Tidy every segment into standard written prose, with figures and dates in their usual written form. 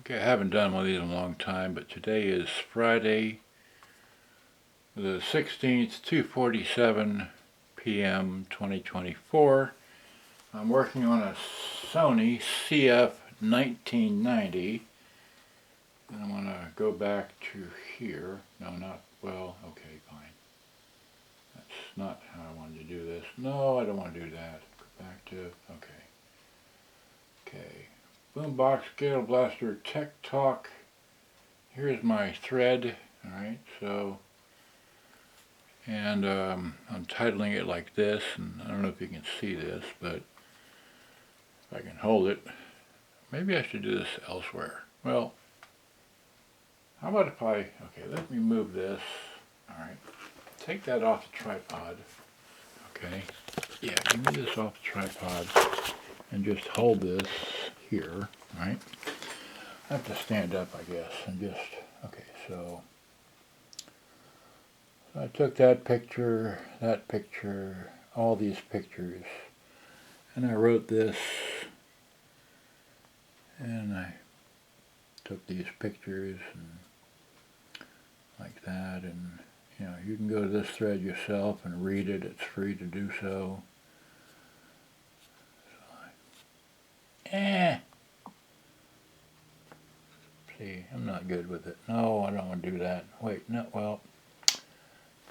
Okay, I haven't done one of these in a long time, but today is Friday the 16th, 2:47 p.m. 2024. I'm working on a Sony CF-1990. And I'm going to go back to here. No, not, well, okay, fine. That's not how I wanted to do this. No, I don't want to do that. Go back to, okay. Okay. Boombox, Gale Blaster, Tech Talk. Here's my thread. Alright, so, and I'm titling it like this, and I don't know if you can see this, but if I can hold it, maybe I should do this elsewhere. Well, how about if I, okay, let me move this. Alright, take that off the tripod. Okay, yeah, give me this off the tripod and just hold this here, right? I have to stand up, I guess, and just, okay, so I took that picture, all these pictures, and I wrote this, and I took these pictures, and like that, and, you know, you can go to this thread yourself and read it, it's free to do so. See, I'm not good with it. No, I don't want to do that. Wait, no, well,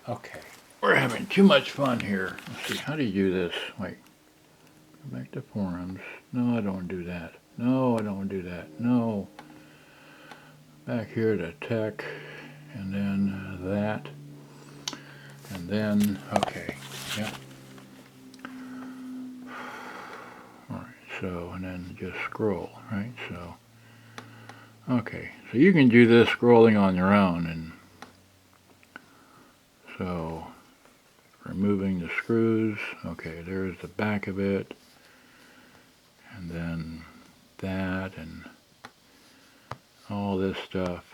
okay. We're having too much fun here. Let's see, how do you do this? Wait, go back to forums. No, I don't want to do that. No, I don't want to do that. No. Back here to tech, and then that, and then, okay, yeah. Alright, so, and then just scroll, right, so. Okay, so you can do this scrolling on your own, and so removing the screws, okay, there's the back of it, and then that, and all this stuff.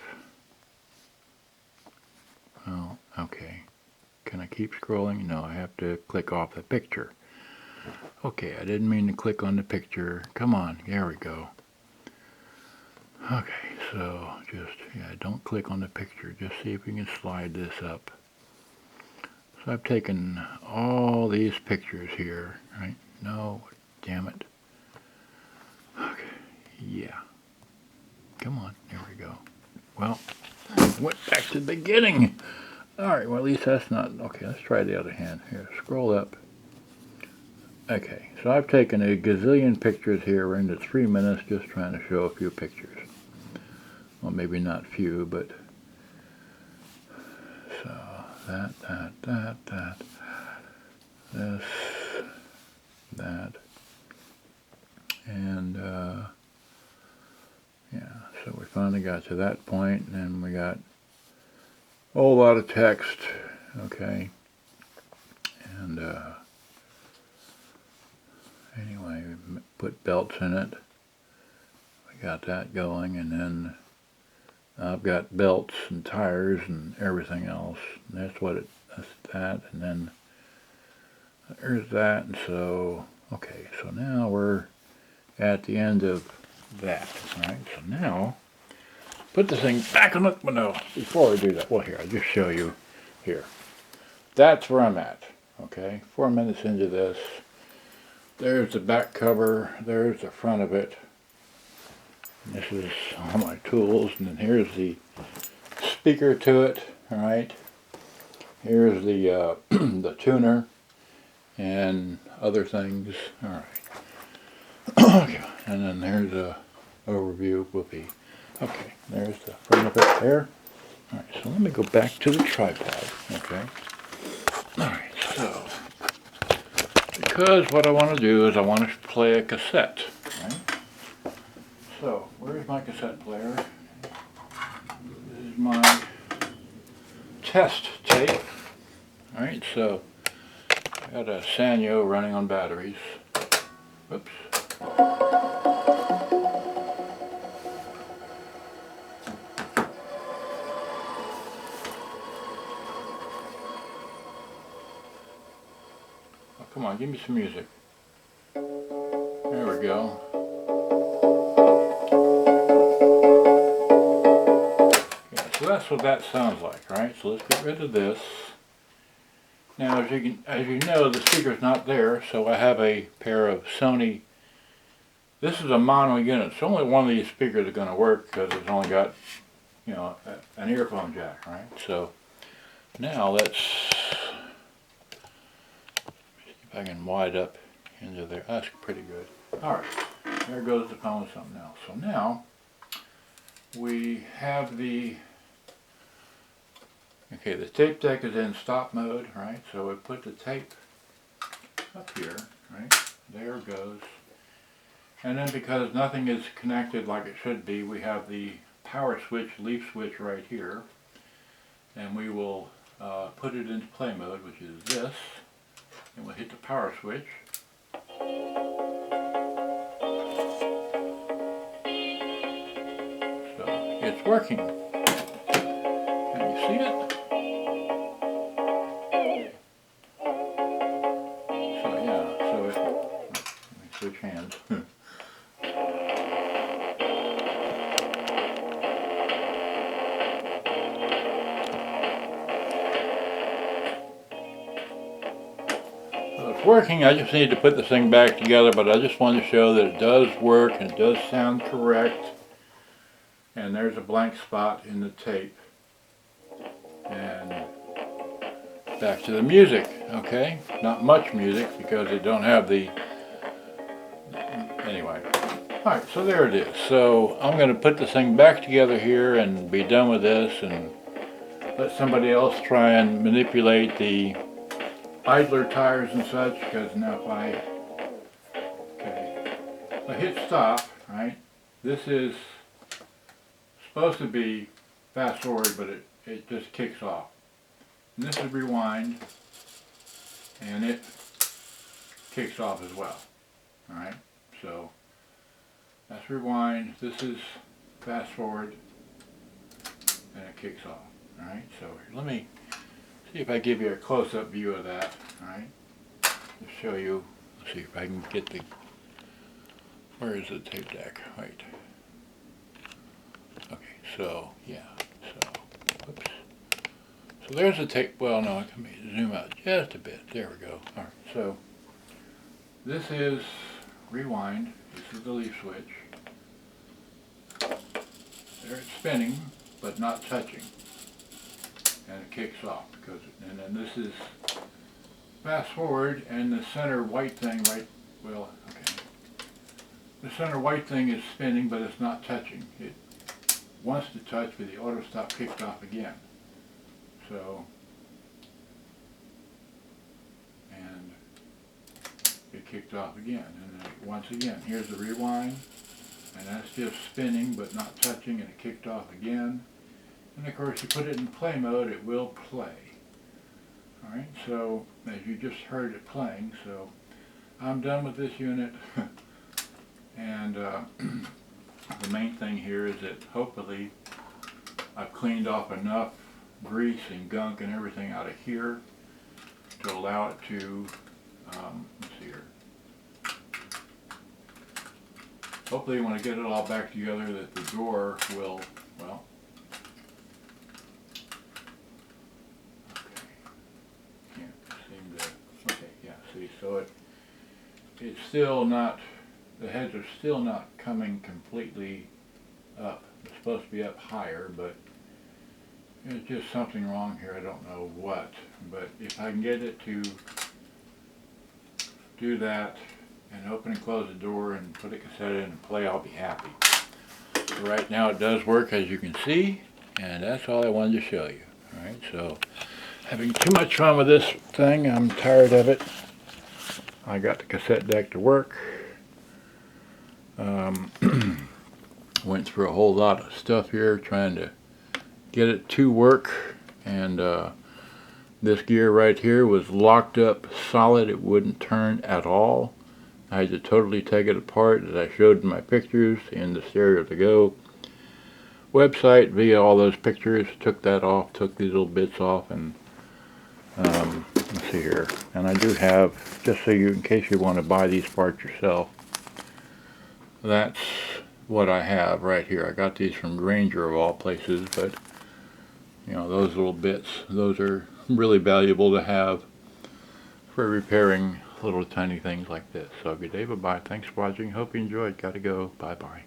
Oh, okay, can I keep scrolling? No, I have to click off the picture. Okay, I didn't mean to click on the picture. Come on, there we go. Okay, so just, yeah, don't click on the picture. Just see if we can slide this up. So I've taken all these pictures here, right? No, damn it. Okay, yeah. Come on, there we go. Well, went back to the beginning. Alright, well at least that's not, okay, let's try the other hand. Here, scroll up. Okay, so I've taken a gazillion pictures here. We're into 3 minutes just trying to show a few pictures. Well, maybe not few, but so that, this, that, and yeah, so we finally got to that point, and then we got a whole lot of text, okay, and anyway, we put belts in it. We got that going, and then I've got belts and tires and everything else. And that's what that's that. And then there's that. And so, okay, so now we're at the end of that. Right? So now, put the thing back on the, well, no, before I do that, well, here, I'll just show you here. That's where I'm at. Okay, 4 minutes into this. There's the back cover. There's the front of it. This is all my tools, and then here's the speaker to it. All right. Here's the the tuner and other things. All right. Okay. And then there's a overview. Whoopee. Okay. There's the front of it there. All right. So let me go back to the tripod. Okay. All right. So because what I want to do is I want to play a cassette. Right. So, where's my cassette player? This is my test tape. Alright, so I got a Sanyo running on batteries. Whoops. Oh, come on, give me some music. There we go. that's what that sounds like, right? So let's get rid of this. Now, as you know, the speaker's not there, so I have a pair of Sony. This is a mono unit, so only one of these speakers is going to work because it's only got, you know, an earphone jack, right? So now let's see if I can wide up into there. That's pretty good. All right, there goes the phone with something else. So now we have the tape deck is in stop mode, right? So we put the tape up here, right? There it goes. And then because nothing is connected like it should be, we have the power switch, leaf switch right here. And we will put it into play mode, which is this. And we'll hit the power switch. So it's working. Can you see it? Switch hands. So it's working. I just need to put this thing back together, but I just wanted to show that it does work and it does sound correct. And there's a blank spot in the tape. And back to the music, okay? Not much music because it don't have the anyway. Alright, so there it is. So I'm going to put this thing back together here and be done with this and let somebody else try and manipulate the idler tires and such, because now if I hit stop, right, this is supposed to be fast forward, but it just kicks off. And this is rewind, and it kicks off as well. Alright. So that's rewind, this is fast forward, and it kicks off. Alright, so let me see if I give you a close-up view of that. Alright, just show you, let's see if I can get the, where is the tape deck? Wait. Okay, so, yeah, so, whoops. So there's the tape, well no, let me zoom out just a bit, there we go. Alright, so this is rewind, this is the leaf switch. There it's spinning, but not touching. And it kicks off, because, and then this is fast forward, and the center white thing right, well, okay. The center white thing is spinning, but it's not touching. It wants to touch, but the auto stop kicked off again. So, and it kicked off again, and then once again, here's the rewind, and that's just spinning but not touching, and it kicked off again. And of course, you put it in play mode, it will play. Alright, so as you just heard it playing, so I'm done with this unit. And the main thing here is that hopefully I've cleaned off enough grease and gunk and everything out of here to allow it to, let's see here. Hopefully when I get it all back together that the door will, well, see, so it's still not, the heads are still not coming completely up. It's supposed to be up higher, but there's just something wrong here. I don't know what, but if I can get it to do that and open and close the door and put a cassette in and play, I'll be happy. So right now it does work, as you can see, and that's all I wanted to show you. Alright, so having too much fun with this thing, I'm tired of it. I got the cassette deck to work. Went through a whole lot of stuff here trying to get it to work, and this gear right here was locked up solid. It wouldn't turn at all. I had to totally take it apart, as I showed in my pictures in the Stereo to Go website via all those pictures. Took that off, took these little bits off, and let's see here. And I do have, just so you, in case you want to buy these parts yourself, that's what I have right here. I got these from Granger of all places, but know, those little bits, those are really valuable to have for repairing little tiny things like this. So good day, bye-bye. Thanks for watching. Hope you enjoyed. Gotta go. Bye-bye.